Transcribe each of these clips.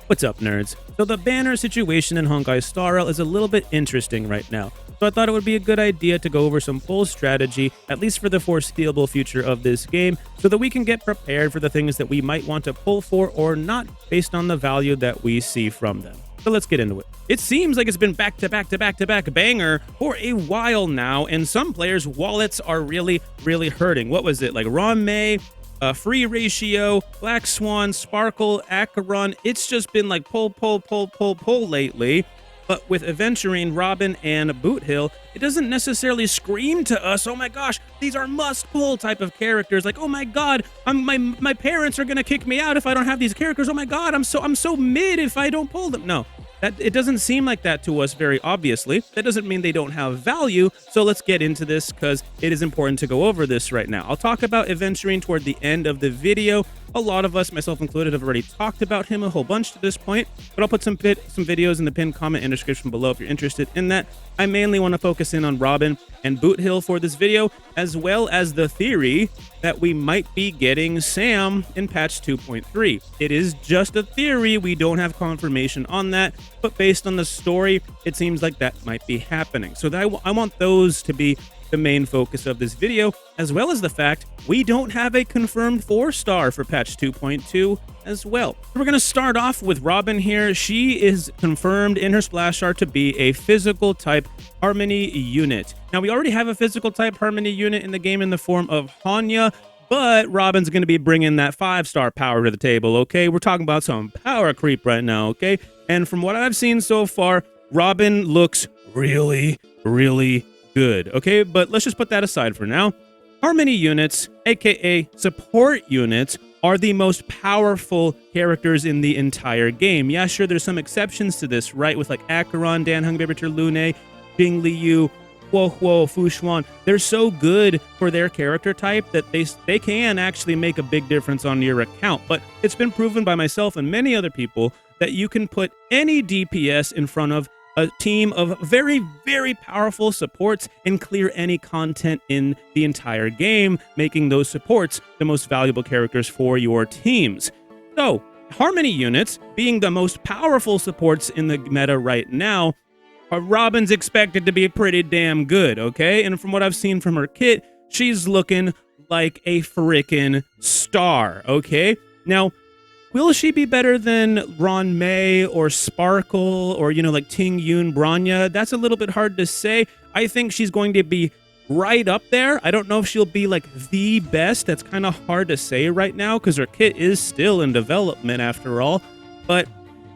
What's up, nerds? So the banner situation in Honkai Star Rail is a little bit interesting right now, so I thought it would be a good idea to go over some pull strategy, at least for the foreseeable future of this game, so that we can get prepared for the things that we might want to pull for or not based on the value that we see from them. So let's get into it. It seems like it's been back-to-back banger for a while now, and some players' wallets are really hurting. What was it, like Ron May? Free Ratio, Black Swan, Sparkle, Acheron. It's just been like pull lately. But with Aventurine, Robin, and Boothill, it doesn't necessarily scream to us, oh my gosh, these are must-pull type of characters. Like, oh my god, my parents are gonna kick me out if I don't have these characters. Oh my god, I'm so mid if I don't pull them. No. It doesn't seem like that to us very obviously. That doesn't mean they don't have value, so let's get into this because it is important to go over this right now. I'll talk about Aventurine toward the end of the video. A lot of us, myself included, have already talked about him a whole bunch to this point, but I'll put some videos in the pinned comment and description below if you're interested in that. I mainly want to focus in on Robin and Boothill for this video, as well as the theory that we might be getting Sam in patch 2.3. It is just a theory, we don't have confirmation on that, but based on the story, it seems like that might be happening. So I want those to be the main focus of this video, as well as the fact we don't have a confirmed 4-star for patch 2.2 as well. So we're going to start off with Robin here. She is confirmed in her splash art to be a physical type Harmony unit. Now, we already have a physical type Harmony unit in the game in the form of Hanya, but Robin's going to be bringing that 5-star power to the table, okay? We're talking about some power creep right now, okay? And from what I've seen so far, Robin looks really good, okay? But let's just put that aside for now. Harmony units, aka support units, are the most powerful characters in the entire game. Yeah, sure, there's some exceptions to this, right? With like Acheron, Dan Hung, Babyter, Lune, Jing Liu, Huo, Fu Xuan. They're so good for their character type that they can actually make a big difference on your account. But it's been proven by myself and many other people that you can put any DPS in front of a team of very powerful supports and clear any content in the entire game, making those supports the most valuable characters for your teams. So, Harmony units, being the most powerful supports in the meta right now, Robin's expected to be pretty damn good, okay? And from what I've seen from her kit, she's looking like a frickin' star, okay? Now, will she be better than Ron May or Sparkle or, you know, like Ting Yun Branya? That's a little bit hard to say. I think she's going to be right up there. I don't know if she'll be like the best. That's kind of hard to say right now because her kit is still in development after all. But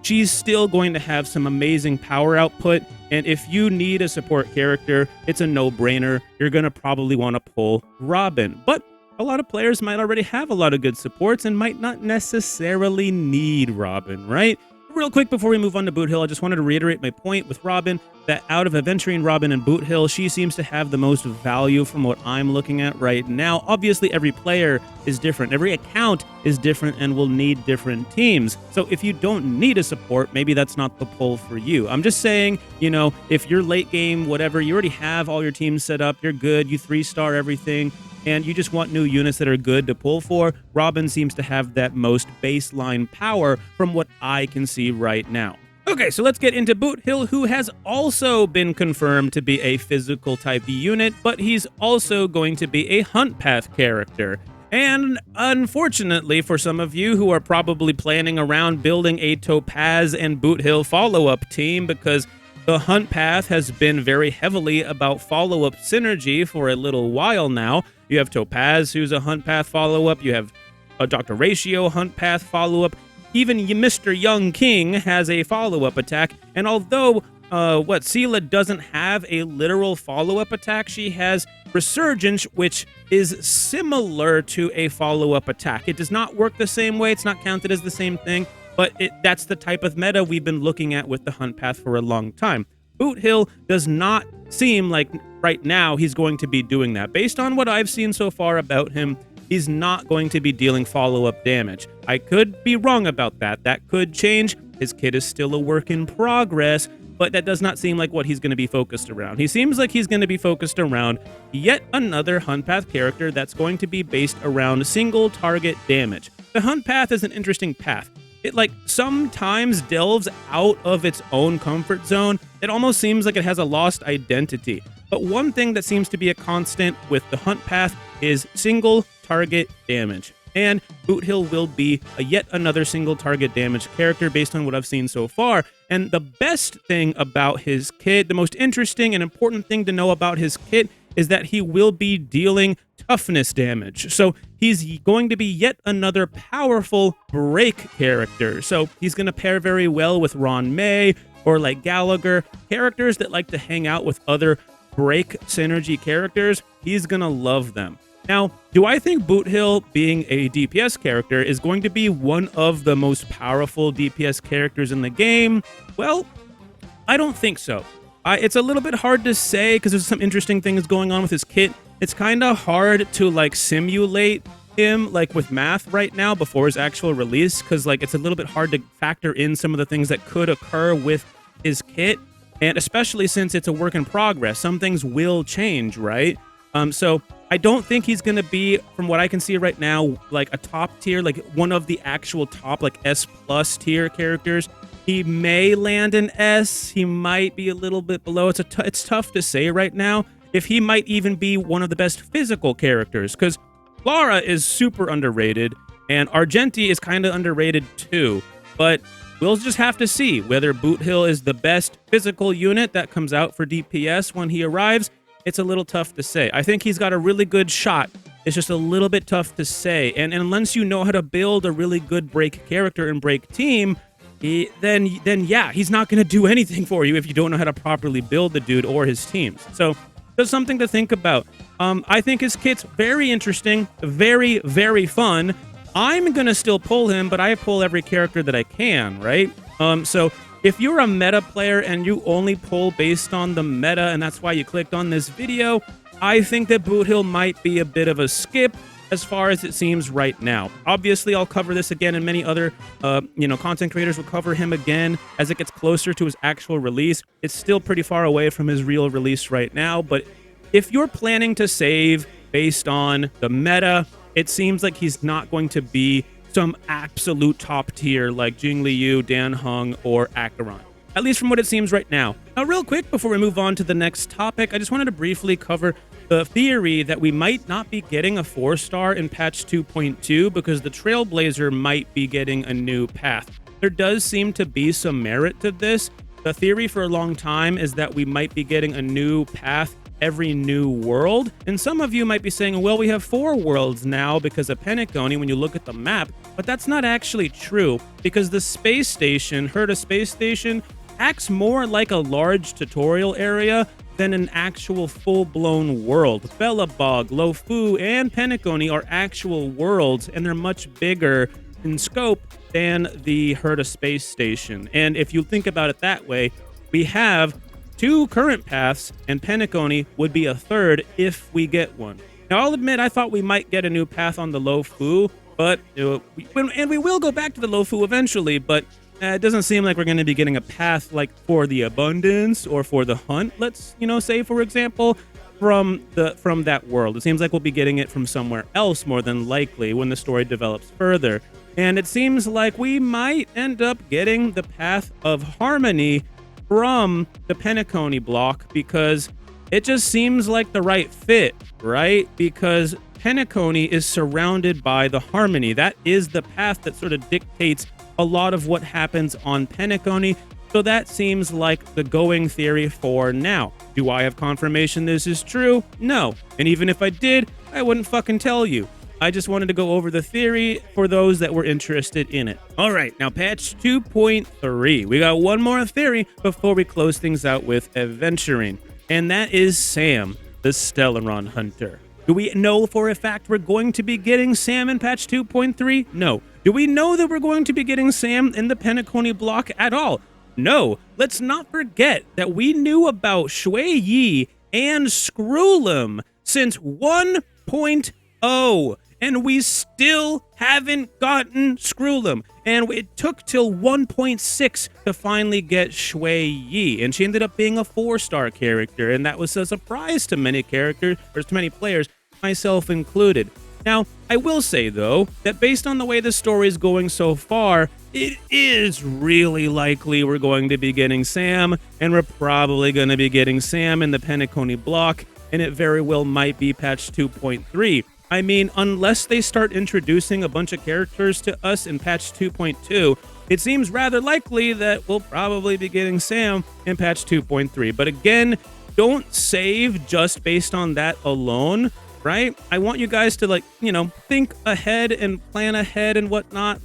she's still going to have some amazing power output. And if you need a support character, it's a no-brainer. You're going to probably want to pull Robin. But a lot of players might already have a lot of good supports and might not necessarily need Robin, right? Real quick before we move on to Boothill, I just wanted to reiterate my point with Robin that out of Aventurine, Robin, and Boothill, she seems to have the most value from what I'm looking at right now. Obviously, every player is different. Every account is different and will need different teams. So if you don't need a support, maybe that's not the pull for you. I'm just saying, you know, if you're late game, whatever, you already have all your teams set up, you're good, you 3-star everything, and you just want new units that are good to pull for, Robin seems to have that most baseline power from what I can see right now. Okay, so let's get into Boothill, who has also been confirmed to be a physical type unit, but he's also going to be a Hunt Path character. And unfortunately for some of you who are probably planning around building a Topaz and Boothill follow-up team, because the Hunt Path has been very heavily about follow-up synergy for a little while now. You have Topaz, who's a Hunt Path follow-up. You have a Dr. Ratio Hunt Path follow-up. Even Mr. Young King has a follow-up attack. And although Sela doesn't have a literal follow-up attack, she has Resurgence, which is similar to a follow-up attack. It does not work the same way. It's not counted as the same thing. But that's the type of meta we've been looking at with the Hunt Path for a long time. Boothill does not seem like right now he's going to be doing that. Based on what I've seen so far about him, he's not going to be dealing follow-up damage. I could be wrong about that. That could change. His kit is still a work in progress, but that does not seem like what he's going to be focused around. He seems like he's going to be focused around yet another Hunt Path character that's going to be based around single target damage. The Hunt Path is an interesting path. it like sometimes delves out of its own comfort zone. It almost seems like it has a lost identity. But one thing that seems to be a constant with the hunt path is single target damage. And Boothill will be a yet another single target damage character based on what I've seen so far. And the best thing about his kit, the most interesting and important thing to know about his kit, is that he will be dealing toughness damage. So he's going to be yet another powerful break character. So he's going to pair very well with Ron May or like Gallagher, characters that like to hang out with other break synergy characters. He's going to love them. Now, do I think Boothill, being a DPS character, is going to be one of the most powerful DPS characters in the game? Well, I don't think so. It's a little bit hard to say because there's some interesting things going on with his kit. It's kind of hard to like simulate him like with math right now before his actual release because like it's a little bit hard to factor in some of the things that could occur with his kit, and especially since it's a work in progress. Some things will change, right? So I don't think he's going to be, from what I can see right now, like a top tier, like one of the actual top, like S+ tier characters. He may land an S. He might be a little bit below. It's tough to say right now if he might even be one of the best physical characters, because Lara is super underrated, and Argenti is kind of underrated too. But we'll just have to see whether Boothill is the best physical unit that comes out for DPS when he arrives. It's a little tough to say. I think he's got a really good shot. It's just a little bit tough to say. And unless you know how to build a really good break character and break team, then yeah, he's not going to do anything for you if you don't know how to properly build the dude or his teams. So there's something to think about. I think his kit's very interesting, very, very fun. I'm going to still pull him, but I pull every character that I can, right? So if you're a meta player and you only pull based on the meta, and that's why you clicked on this video, I think that Boothill might be a bit of a skip as far as it seems right now. Obviously, I'll cover this again, and many other content creators will cover him again as it gets closer to his actual release. It's still pretty far away from his real release right now, but if you're planning to save based on the meta, it seems like he's not going to be some absolute top tier like Jing Liu, Dan Heng, or Acheron. At least from what it seems right now. Now, real quick, before we move on to the next topic, I just wanted to briefly cover the theory that we might not be getting a 4-star in patch 2.2 because the Trailblazer might be getting a new path. There does seem to be some merit to this. The theory for a long time is that we might be getting a new path every new world, and some of you might be saying, well, we have 4 worlds now because of Penacony when you look at the map, but that's not actually true because the space station, Herta Space Station, acts more like a large tutorial area than an actual full-blown world. Belobog, Lofu, and Penacony are actual worlds, and they're much bigger in scope than the Herta Space Station. And if you think about it that way, we have 2 current paths, and Penacony would be a 3rd if we get one. Now, I'll admit I thought we might get a new path on the Lofu, but and we will go back to the Lofu eventually, but it doesn't seem like we're going to be getting a path like for the Abundance or for the Hunt, let's say, for example, from that world. It seems like we'll be getting it from somewhere else more than likely when the story develops further. And it seems like we might end up getting the Path of Harmony from the Penacony block because it just seems like the right fit, right? Because Penacony is surrounded by the Harmony. That is the path that sort of dictates a lot of what happens on Penacony. So that seems like the going theory for now. Do I have confirmation this is true? No. And even if I did, I wouldn't fucking tell you. I just wanted to go over the theory for those that were interested in it. All right, now patch 2.3. We got one more theory before we close things out with Aventurine, and that is Sam, the Stellaron Hunter. Do we know for a fact we're going to be getting Sam in patch 2.3? No. Do we know that we're going to be getting Sam in the Penacony block at all? No. Let's not forget that we knew about Shui Yi and Screwlim since 1.0. And we still haven't gotten Screwlim. And it took till 1.6 to finally get Shui Yi. And she ended up being a 4-star character. And that was a surprise to many characters, or to many players, myself included. Now, I will say, though, that based on the way the story is going so far, it is really likely we're going to be getting Sam, and we're probably going to be getting Sam in the Penacony block, and it very well might be patch 2.3. I mean, unless they start introducing a bunch of characters to us in patch 2.2, it seems rather likely that we'll probably be getting Sam in patch 2.3. But again, don't save just based on that alone, right? I want you guys to, think ahead and plan ahead and whatnot.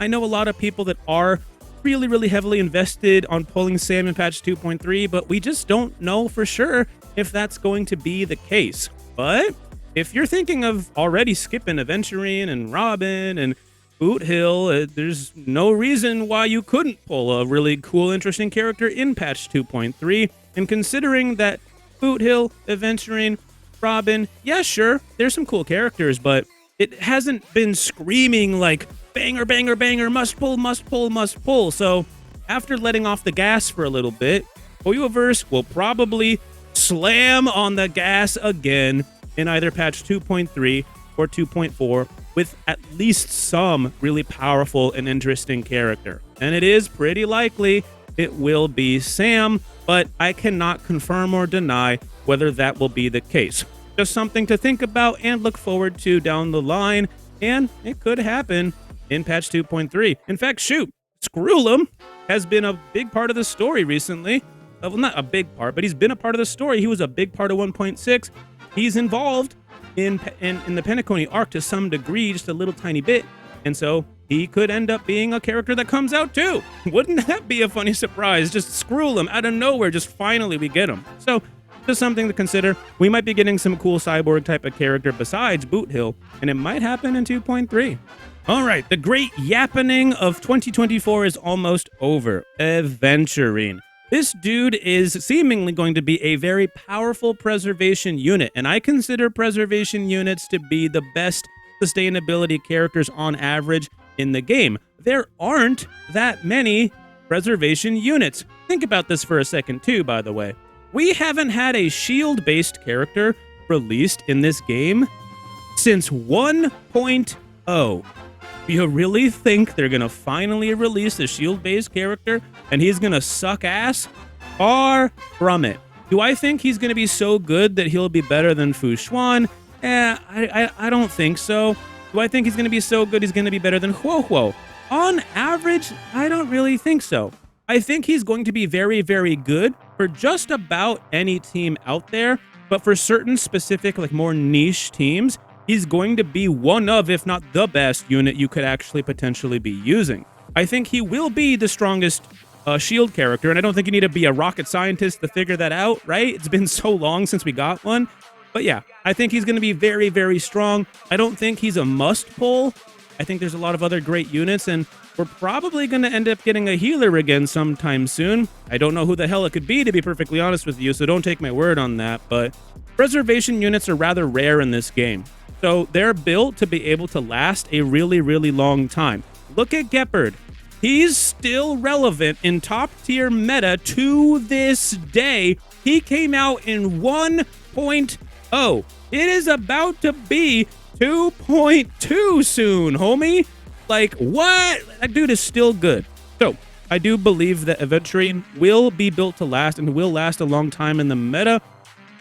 I know a lot of people that are really, really heavily invested on pulling Sam in patch 2.3, but we just don't know for sure if that's going to be the case. But if you're thinking of already skipping Aventurine and Robin and Boothill, there's no reason why you couldn't pull a really cool, interesting character in patch 2.3. And considering that Boothill, Aventurine, Robin, yeah, sure, there's some cool characters, but it hasn't been screaming like banger, banger, banger, must pull, must pull, must pull. So after letting off the gas for a little bit, Hoyoverse will probably slam on the gas again in either patch 2.3 or 2.4 with at least some really powerful and interesting character. And it is pretty likely it will be Sam, but I cannot confirm or deny whether that will be the case. Just something to think about and look forward to down the line, and it could happen in patch 2.3. In fact, shoot, Skrullum has been a big part of the story recently. Well, not a big part, but he's been a part of the story. He was a big part of 1.6. He's involved in the Penacony arc to some degree, just a little tiny bit, and so he could end up being a character that comes out too. Wouldn't that be a funny surprise? Just Skrullum out of nowhere, just finally we get him. So just something to consider. We might be getting some cool cyborg type of character besides Boothill, and it might happen in 2.3. All right, the great yappening of 2024 is almost over. Aventurine. This dude is seemingly going to be a very powerful preservation unit, and I consider preservation units to be the best sustainability characters on average in the game. There aren't that many preservation units. Think about this for a second too, by the way. We haven't had a shield-based character released in this game since 1.0. You really think they're gonna finally release a shield-based character and he's gonna suck ass? Far from it. Do I think he's gonna be so good that he'll be better than Fu Xuan? I don't think so. Do I think he's gonna be so good he's gonna be better than Huohuo? On average, I don't really think so. I think he's going to be very, very good for just about any team out there, but for certain specific, more niche teams, he's going to be one of, if not the best unit you could actually potentially be using. I think he will be the strongest shield character, and I don't think you need to be a rocket scientist to figure that out, right? It's been so long since we got one. But yeah, I think he's going to be very, very strong. I don't think he's a must-pull. I think there's a lot of other great units, and we're probably going to end up getting a healer again sometime soon. I don't know who the hell it could be, to be perfectly honest with you, so don't take my word on that, but preservation units are rather rare in this game. So they're built to be able to last a really, really long time. Look at Gepard. He's still relevant in top tier meta to this day. He came out in 1.0. It is about to be 2.2 soon, homie. What? That dude is still good. So I do believe that Aventurine will be built to last and will last a long time in the meta.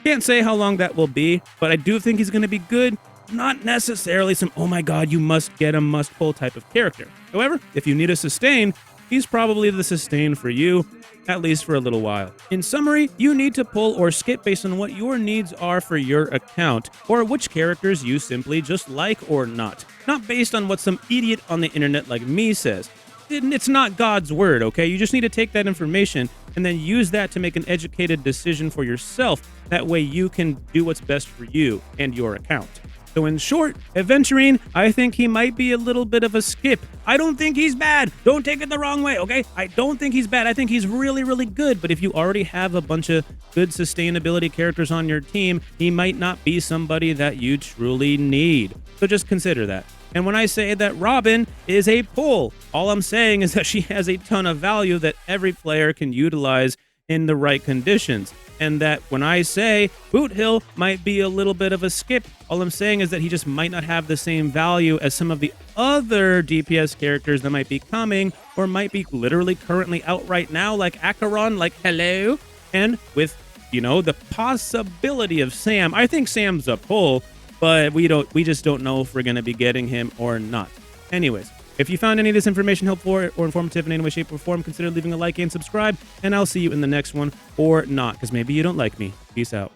Can't say how long that will be, but I do think he's going to be good. Not necessarily some, oh my god, you must get him, must pull type of character. However, if you need a sustain, he's probably the sustain for you, at least for a little while. In summary, you need to pull or skip based on what your needs are for your account, or which characters you simply just like or not based on what some idiot on the internet like me says. It's not God's word, okay? You just need to take that information and then use that to make an educated decision for yourself. That way you can do what's best for you and your account. So in short, Aventurine, I think he might be a little bit of a skip. I don't think he's bad. Don't take it the wrong way, okay? I don't think he's bad. I think he's really, really good. But if you already have a bunch of good sustainability characters on your team, he might not be somebody that you truly need. So just consider that. And when I say that Robin is a pull, all I'm saying is that she has a ton of value that every player can utilize in the right conditions. And that when I say Boothill might be a little bit of a skip, all I'm saying is that he just might not have the same value as some of the other DPS characters that might be coming or might be literally currently out right now, like Acheron, like hello. And with, the possibility of Sam, I think Sam's a pull, but we just don't know if we're going to be getting him or not. Anyways, if you found any of this information helpful or informative in any way, shape, or form, consider leaving a like and subscribe, and I'll see you in the next one, or not, because maybe you don't like me. Peace out.